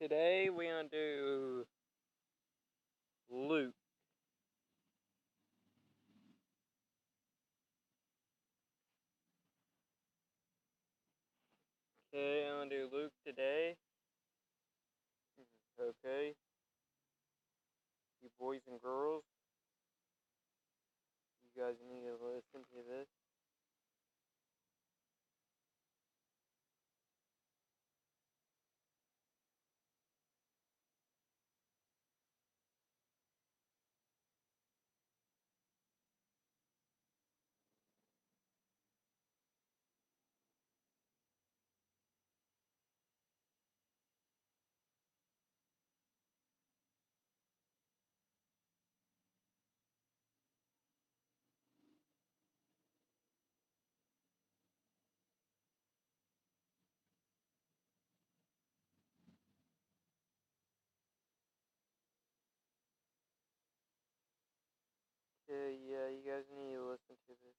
Today we're gonna do Luke. Okay, I'm gonna do Luke today. Okay. You boys and girls, you guys need to listen to this. Okay, yeah, you guys need to listen to this.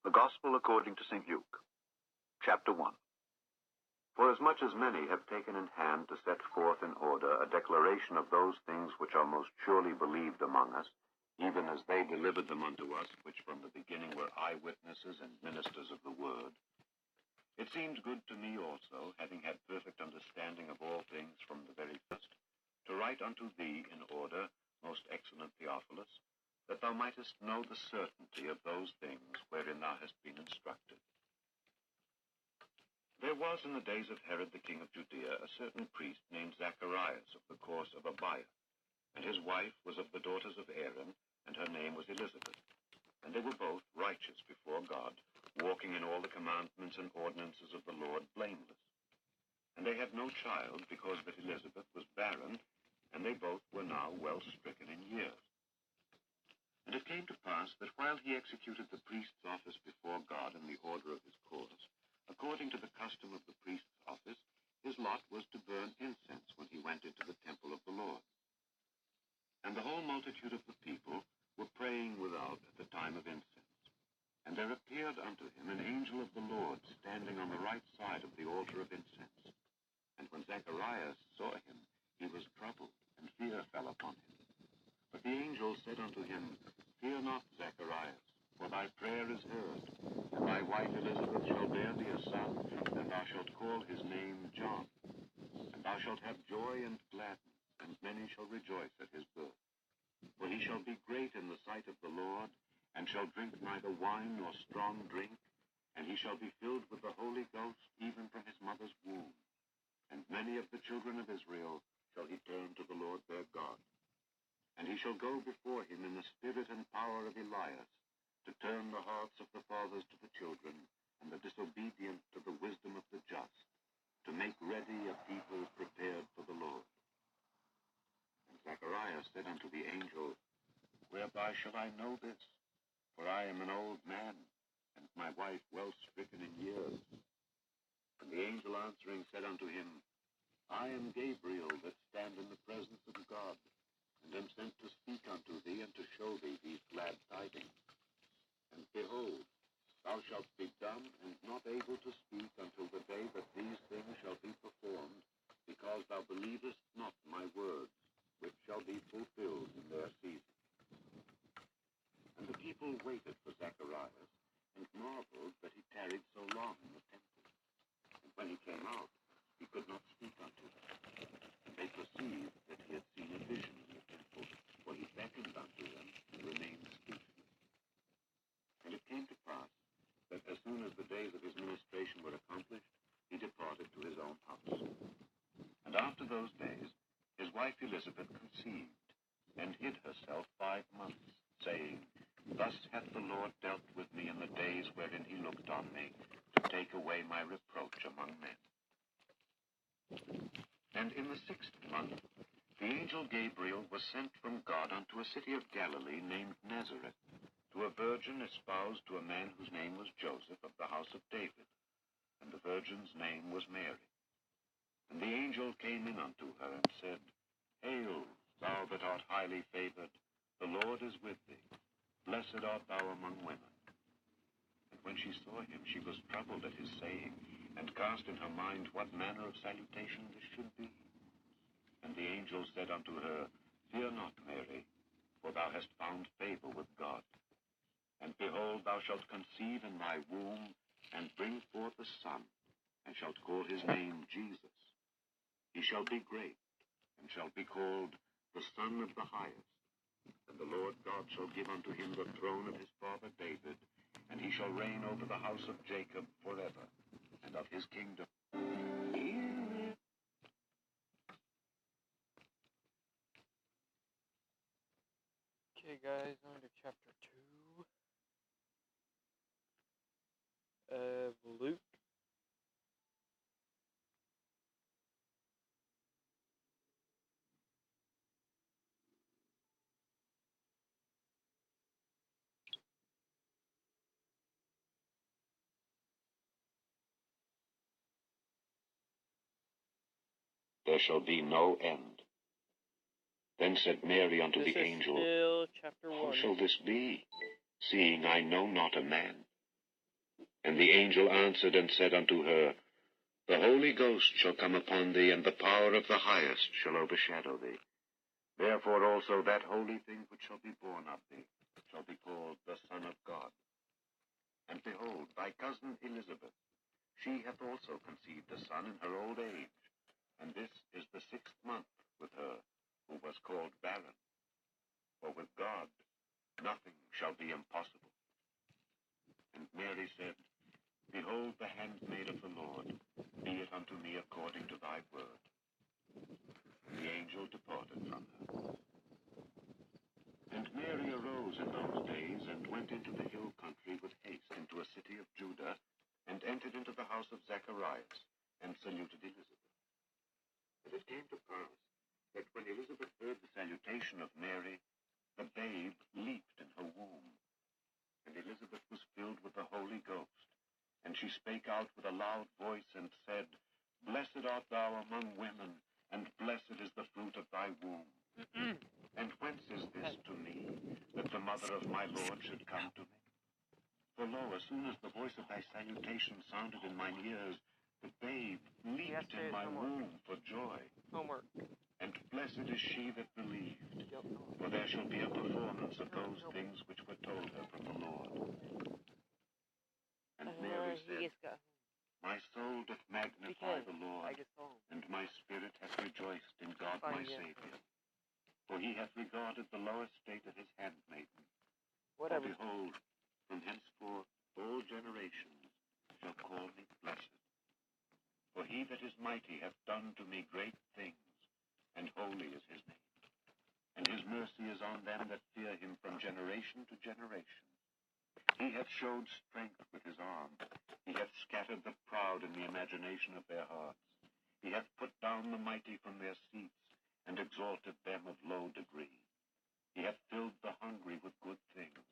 The Gospel according to St. Luke, chapter 1. Forasmuch as many have taken in hand to set forth in order a declaration of those things which are most surely believed among us, even as they delivered them unto us, which from the beginning were eyewitnesses and ministers of the word, it seemed good to me also, having had perfect understanding of all things from the very first, to write unto thee in order, most excellent Theophilus, that thou mightest know the certainty of those things wherein thou hast been instructed. There was in the days of Herod the king of Judea a certain priest named Zacharias of the course of Abiah, and his wife was of the daughters of Aaron, and her name was Elizabeth. And they were both righteous before God, walking in all the commandments and ordinances of the Lord blameless. And they had no child, because that Elizabeth was barren, and they both were now well stricken in years. And it came to pass that while he executed the priest's office before God in the order of his course, according to the custom of the priest's office, his lot was to burn incense when he went into the temple of the Lord. And the whole multitude of the people were praying without at the time of incense. And there appeared unto him an angel of the Lord standing on the right side of the altar of incense. And when Zacharias saw him, he was troubled, and fear fell upon him. But the angel said unto him, Fear not, Zacharias, for thy prayer is heard, and thy wife Elizabeth shall bear thee a son, and thou shalt call his name John. And thou shalt have joy and gladness, and many shall rejoice at his birth. For he shall be great in the sight of the Lord, and shall drink neither wine nor strong drink, and he shall be filled with the Holy Ghost even from his mother's womb. And many of the children of Israel shall he turn to the Lord their God. And he shall go before him in the spirit and power of Elias, to turn the hearts of the fathers to the children, and the disobedient to the wisdom of the just, to make ready a people prepared for the Lord. And Zacharias said unto the angel, Whereby shall I know this? For I am an old man, and my wife well stricken in years. And the angel answering said unto him, I am Gabriel, that stand in the presence of God, and am sent to speak unto thee, and to show thee these glad tidings. And behold, thou shalt be dumb, and not able to speak until the day that these things shall be performed, because thou believest not my words, which shall be fulfilled in their season. And the people waited for Zacharias, and marveled that he tarried so long in the temple. And when he came out, he could not speak unto them. And they perceived that he had seen a vision in the temple, for he beckoned unto them, and remained speechless. And it came to pass, that as soon as the days of his ministration were accomplished, he departed to his own house. And after those days, his wife Elizabeth conceived, and hid herself 5 months, saying, Thus hath the Lord dealt with me in the days wherein he looked on me, to take away my reproach among men. And in the 6th month, the angel Gabriel was sent from God unto a city of Galilee named Nazareth, to a virgin espoused to a man whose name was Joseph, of the house of David. virgin's name was Mary. And the angel came in unto her and said, Hail, thou that art highly favored, the Lord is with thee. Blessed art thou among women. And when she saw him, she was troubled at his saying, and cast in her mind what manner of salutation this should be. And the angel said unto her, Fear not, Mary, for thou hast found favor with God. And behold, thou shalt conceive in thy womb, and bring forth a son, and shalt call his name Jesus. He shall be great, and shall be called the Son of the Highest. And the Lord God shall give unto him the throne of his father David, and he shall reign over the house of Jacob forever, and of his kingdom. Okay, guys, on to chapter 2 of Luke. There shall be no end. Then said Mary unto This the is angel, still chapter How 1. shall this be, seeing I know not a man? And the angel answered and said unto her, The Holy Ghost shall come upon thee, and the power of the Highest shall overshadow thee. Therefore also that holy thing which shall be born of thee shall be called the Son of God. And behold, thy cousin Elizabeth, she hath also conceived a son in her old age, and this is the 6th month with her, who was called barren. For with God nothing shall be impossible. And Mary said, Behold the handmaid of the Lord, be it unto me according to thy word. And the angel departed from her. And Mary arose in those days, and went into the hill country with haste into a city of Judah, and entered into the house of Zacharias, and saluted Elizabeth. And it came to pass, that when Elizabeth heard the salutation of Mary, the babe leaped in her womb. And Elizabeth was filled with the Holy Ghost, and she spake out with a loud voice, and said, Blessed art thou among women, and blessed is the fruit of thy womb. And whence is this to me, that the mother of my Lord should come to me? For lo, as soon as the voice of thy salutation sounded in mine ears, the babe leaped in my womb for joy. Homework. And blessed is she that believed, for there shall be a performance of those things which were told her from the Lord. And Mary said, My soul doth magnify the Lord, and my spirit hath rejoiced in God my Savior. For he hath regarded the low estate of his handmaiden. Whatever. For behold, from henceforth all generations shall call me blessed. For he that is mighty hath done to me great things, and holy is his name. And his mercy is on them that fear him from generation to generation. He hath showed strength with his arm. He hath scattered the proud in the imagination of their hearts. He hath put down the mighty from their seats, and exalted them of low degree. He hath filled the hungry with good things,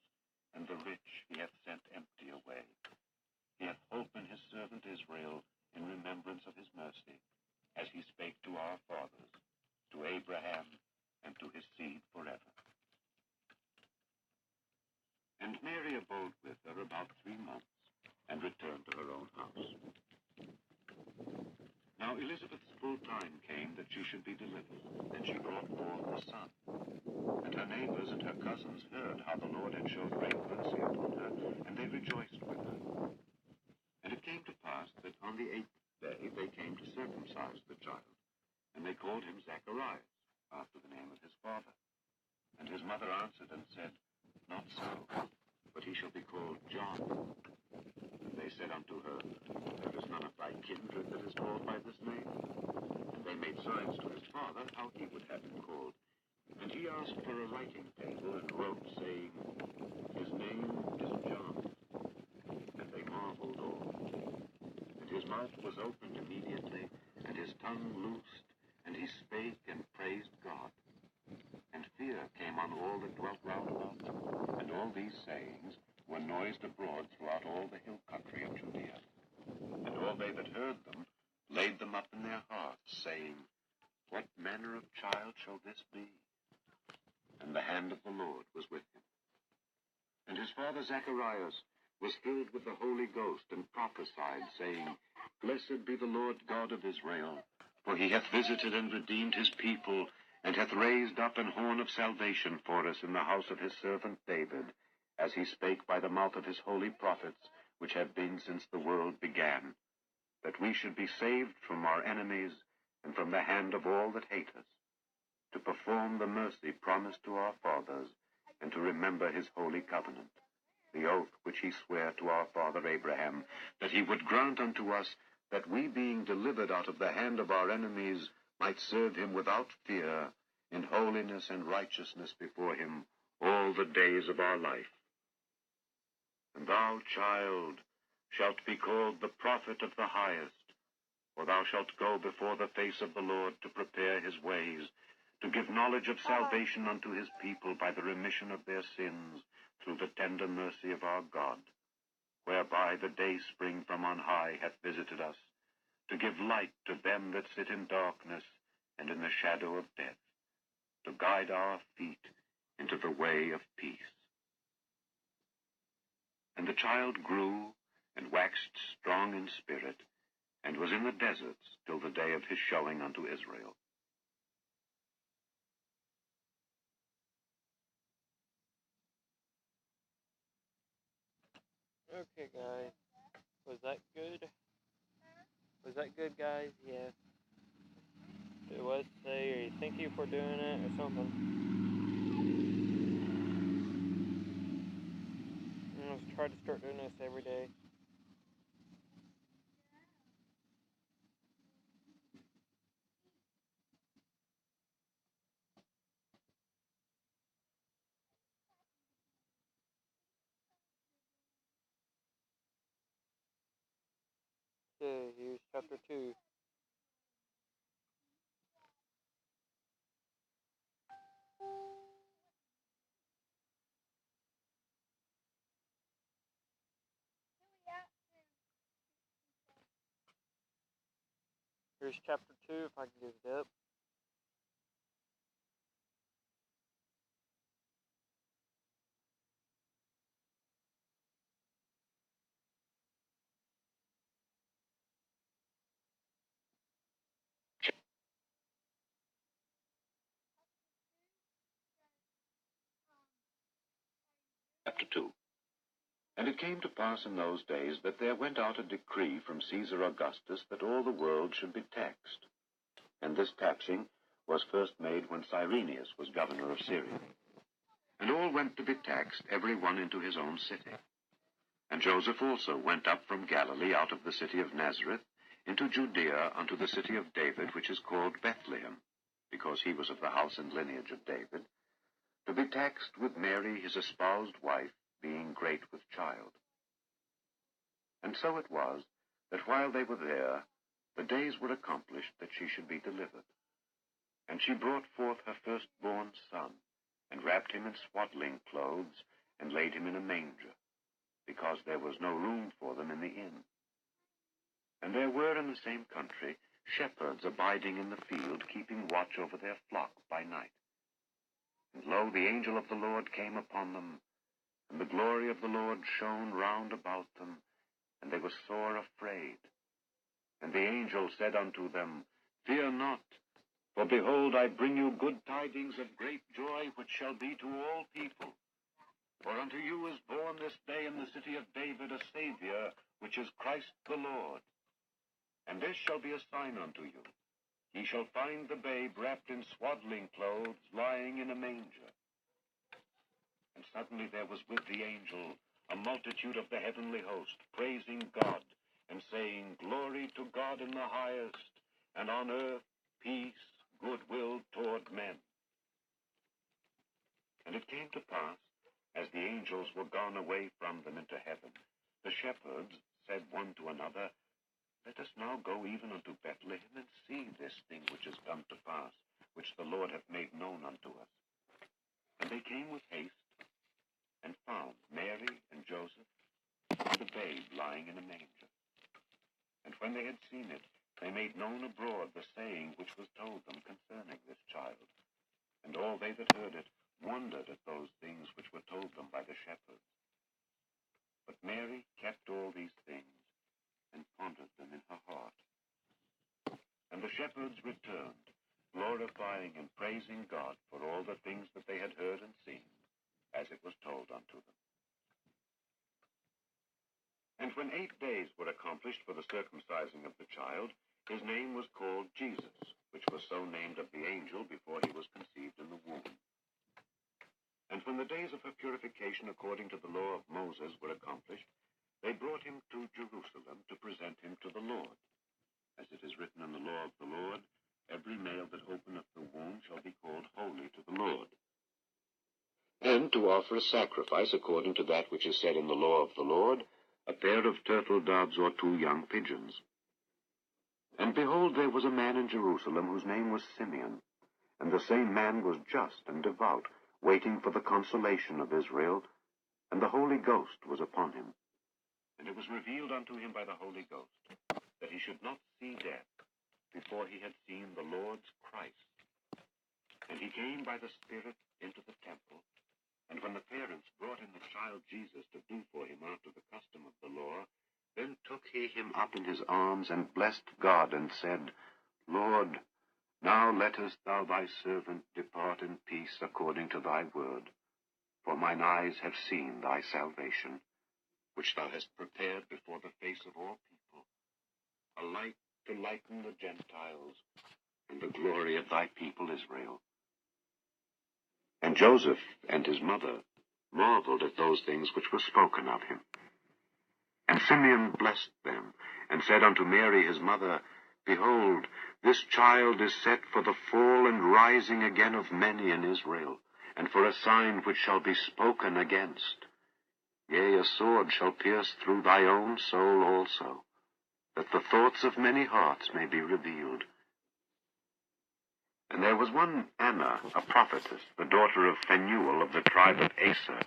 and the rich he hath sent empty away. He hath holpen his servant Israel in remembrance of his mercy, as he spake to our fathers, to Abraham, and to his seed forever. And Mary abode with her about 3 months, and returned to her own house. Now Elizabeth's full time came that she should be delivered, and she brought forth a son. And her neighbors and her cousins heard how the Lord had showed great mercy upon her, and they rejoiced with her. And it came to pass that on the 8th day they came to circumcise the child, and they called him Zacharias, after the name of his father. And his mother answered and said, Not so, but he shall be called John. And they said unto her, There is none of thy kindred that is called by this name. And they made signs to his father how he would have him called. And he asked for a writing table, and wrote, saying, His name is John. And they marveled all. And his mouth was opened immediately, and his tongue loosed, and he spake and praised God. And fear came on all that dwelt round about them. And all these sayings were noised abroad throughout all the hill country of Judea. And all they that heard child shall this be? And the hand of the Lord was with him. And his father Zacharias was filled with the Holy Ghost, and prophesied, saying, Blessed be the Lord God of Israel, for he hath visited and redeemed his people, and hath raised up an horn of salvation for us in the house of his servant David, as he spake by the mouth of his holy prophets, which have been since the world began, that we should be saved from our enemies, and from the hand of all that hate us, to perform the mercy promised to our fathers, and to remember his holy covenant, the oath which he sware to our father Abraham, that he would grant unto us that we, being delivered out of the hand of our enemies, might serve him without fear, in holiness and righteousness before him, all the days of our life. And thou, child, shalt be called the prophet of the highest, for thou shalt go before the face of the Lord to prepare his ways, to give knowledge of salvation unto his people by the remission of their sins, through the tender mercy of our God, whereby the day spring from on high hath visited us, to give light to them that sit in darkness and in the shadow of death, to guide our feet into the way of peace. And the child grew and waxed strong in spirit, and was in the deserts till the day of his showing unto Israel. Okay, guys. Was that good? Was that good, guys? Yes. It was. Say thank you for doing it or something. Let's try to start doing this every day. Okay, here's chapter 2. Here's chapter 2, if I can get it up. Chapter 2. And it came to pass in those days that there went out a decree from Caesar Augustus that all the world should be taxed. And this taxing was first made when Cyrenius was governor of Syria. And all went to be taxed, every one into his own city. And Joseph also went up from Galilee out of the city of Nazareth into Judea unto the city of David, which is called Bethlehem, because he was of the house and lineage of David, to be taxed with Mary his espoused wife, being great with child. And so it was, that while they were there, the days were accomplished that she should be delivered. And she brought forth her firstborn son, and wrapped him in swaddling clothes, and laid him in a manger, because there was no room for them in the inn. And there were in the same country shepherds abiding in the field, keeping watch over their flock by night. And lo, the angel of the Lord came upon them, and the glory of the Lord shone round about them, and they were sore afraid. And the angel said unto them, Fear not, for behold, I bring you good tidings of great joy, which shall be to all people. For unto you is born this day in the city of David a Savior, which is Christ the Lord. And this shall be a sign unto you. Ye shall find the babe wrapped in swaddling clothes, lying in a manger. And suddenly there was with the angel a multitude of the heavenly host, praising God, and saying, Glory to God in the highest, and on earth peace, goodwill toward men. And it came to pass, as the angels were gone away from them into heaven, the shepherds said one to another, Let us now go even unto Bethlehem, and see this thing which is come to pass, which the Lord hath made known unto us. And they came with haste, and found Mary and Joseph, and the babe lying in a manger. And when they had seen it, they made known abroad the saying which was told them concerning this child. And all they that heard it wondered at those things which were told them by the shepherds. But Mary kept all these things, and pondered them in her heart. And the shepherds returned, glorifying and praising God for all the things that they had heard and seen, as it was told unto them. And when 8 days were accomplished for the circumcising of the child, his name was called Jesus, which was so named of the angel before he was conceived in the womb. And when the days of her purification according to the law of Moses were accomplished, they brought him to Jerusalem to present him to the Lord. As it is written in the law of the Lord, every male that openeth the womb shall be called holy to the Lord. And to offer a sacrifice according to that which is said in the law of the Lord, a pair of turtle doves or 2 young pigeons. And behold, there was a man in Jerusalem whose name was Simeon, and the same man was just and devout, waiting for the consolation of Israel, and the Holy Ghost was upon him. And it was revealed unto him by the Holy Ghost that he should not see death before he had seen the Lord's Christ. And he came by the Spirit into the temple. And when the parents brought in the child Jesus to do for him after the custom of the law, then took he him up in his arms, and blessed God, and said, Lord, now lettest thou thy servant depart in peace according to thy word. For mine eyes have seen thy salvation, which thou hast prepared before the face of all people, a light to lighten the Gentiles, and the glory of thy people Israel. And Joseph and his mother marveled at those things which were spoken of him. And Simeon blessed them, and said unto Mary his mother, Behold, this child is set for the fall and rising again of many in Israel, and for a sign which shall be spoken against. Yea, a sword shall pierce through thy own soul also, that the thoughts of many hearts may be revealed. And there was one Anna, a prophetess, the daughter of Phanuel of the tribe of Aser.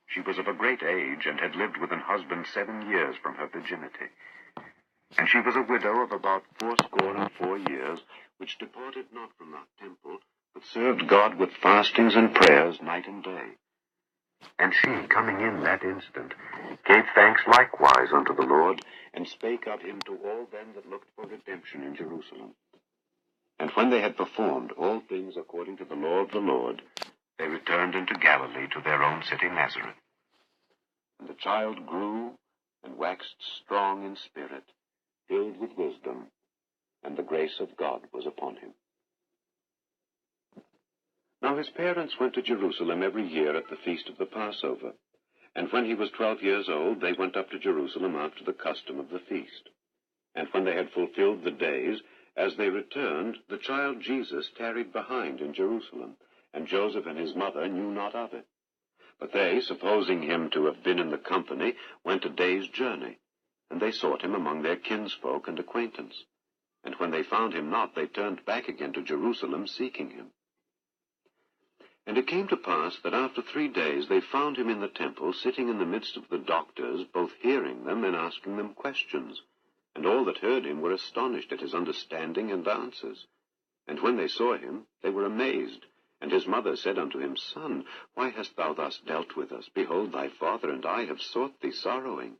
She was of a great age, and had lived with an husband 7 years from her virginity. And she was a widow of about 84 years, which departed not from that temple, but served God with fastings and prayers night and day. And she, coming in that instant, gave thanks likewise unto the Lord, and spake of him to all them that looked for redemption in Jerusalem. And when they had performed all things according to the law of the Lord, they returned into Galilee to their own city Nazareth. And the child grew and waxed strong in spirit, filled with wisdom, and the grace of God was upon him. Now his parents went to Jerusalem every year at the feast of the Passover. And when he was 12 years old, they went up to Jerusalem after the custom of the feast. And when they had fulfilled the days, as they returned, the child Jesus tarried behind in Jerusalem, and Joseph and his mother knew not of it. But they, supposing him to have been in the company, went a day's journey, and they sought him among their kinsfolk and acquaintance. And when they found him not, they turned back again to Jerusalem, seeking him. And it came to pass that after 3 days they found him in the temple, sitting in the midst of the doctors, both hearing them and asking them questions. And all that heard him were astonished at his understanding and answers. And when they saw him, they were amazed. And his mother said unto him, Son, why hast thou thus dealt with us? Behold, thy father and I have sought thee sorrowing.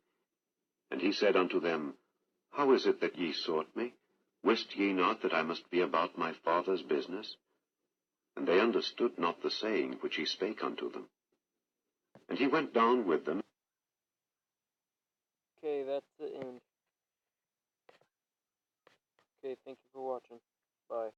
And he said unto them, How is it that ye sought me? Wist ye not that I must be about my father's business? And they understood not the saying which he spake unto them. And he went down with them. Okay, that's the end. Okay, thank you for watching. Bye.